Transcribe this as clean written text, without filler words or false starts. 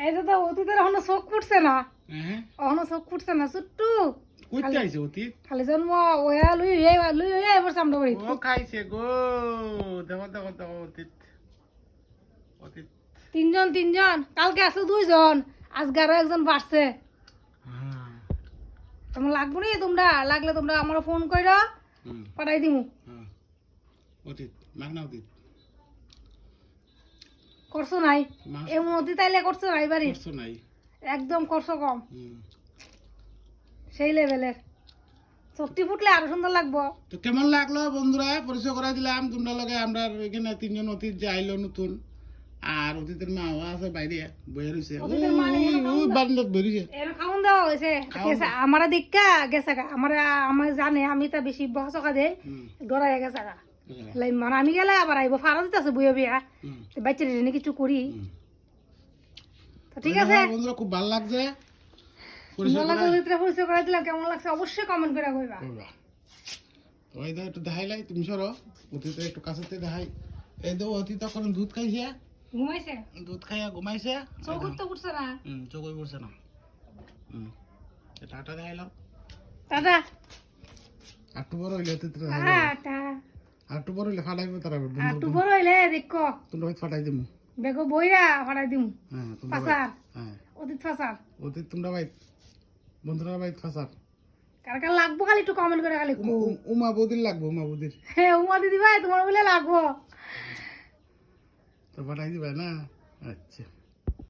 এই যে তো অতীতের এখনো চোখ ফুটছে না, হ্যাঁ এখনো চোখ ফুটছে না ছোট্টু কইতে আইছে অতীত খালি জন্ম ওয়া লুই এবার সামনে বাড়ি ও খাইছে গো দেখো দেখো দেখো অতীত অতীত তিনজন কালকে আসলো 2 জন, আজকে আরো একজন বাড়ছে। হ্যাঁ তোমার লাগবো নি, তোমরা লাগলে তোমরা আমার ফোন কইরা পাঠাই দিমু। হ্যাঁ অতীত মাগনা অতীত করছো নাই মাস- এমন অতীত আইলে করছো নাই বাড়ি, করছো নাই একদম করছো কম, হুম। সেই লেভেলের। সত্যি ফুটলে আরো সুন্দর লাগবো। তো কেমন লাগলো বন্ধুরা, পরিচয় করাই দিলাম তোমরা লগে। আমরা এখানে 3 জন অতীত যে আইলো নতুন, আর অতীতের মা আছে বাইরে বইয়ে রয়েছে, অতীতের মা বারান্দাত বইছে। এর খাওন দেওয়া হয়েছে, আমার দেখা গেছে গা, আমার জানে আমি তা বেশি বসকা দেয় ডরাই গেছে গা। মানে আমি গেলে আবার আইব ফারা দিতেছে বইয়া বিয়া বাচ্চারা এনে কিছু করি। তো ঠিক আছে বন্ধুরা খুব ভালো লাগছে, পরিচয় করে দিলাম, কেমন লাগছে অবশ্যই কমেন্ট করে কইবা। ওই দাও একটু দেখাইলাই, তুমি সরো অতীত একটু কাছেতে দেখাই। এই তো অতীত এখন দুধ খাইছে, ঘুমাইছে, দুধ খাইয়া ঘুমাইছে, চোখ তো উঠছে না। চোখই পড়ছে না। টাটা দেখাইলাম, টাটা একটু বড় হইলে অতীত টাটা। একটু বড় হইলে ফাটাইবো তারা আর একটু বড় হইলে দেখো তোমরা ফাটাই দিমু। দেখো বইরা ফাটাই দিমু। হ্যাঁ তোমরা ফাসার হ্যাঁ অতীত ফাসার অতীত তোমরা ভাই বন্ধুরা ভাই ফাসার। কার কার লাগবো খালি একটু কমেন্ট করে খালি উমা বৌদির লাগবো, উমা বৌদির হ্যাঁ উমা দিদি ভাই তোমার বলে লাগবো। তো ফাটাই দিবে না? আচ্ছা।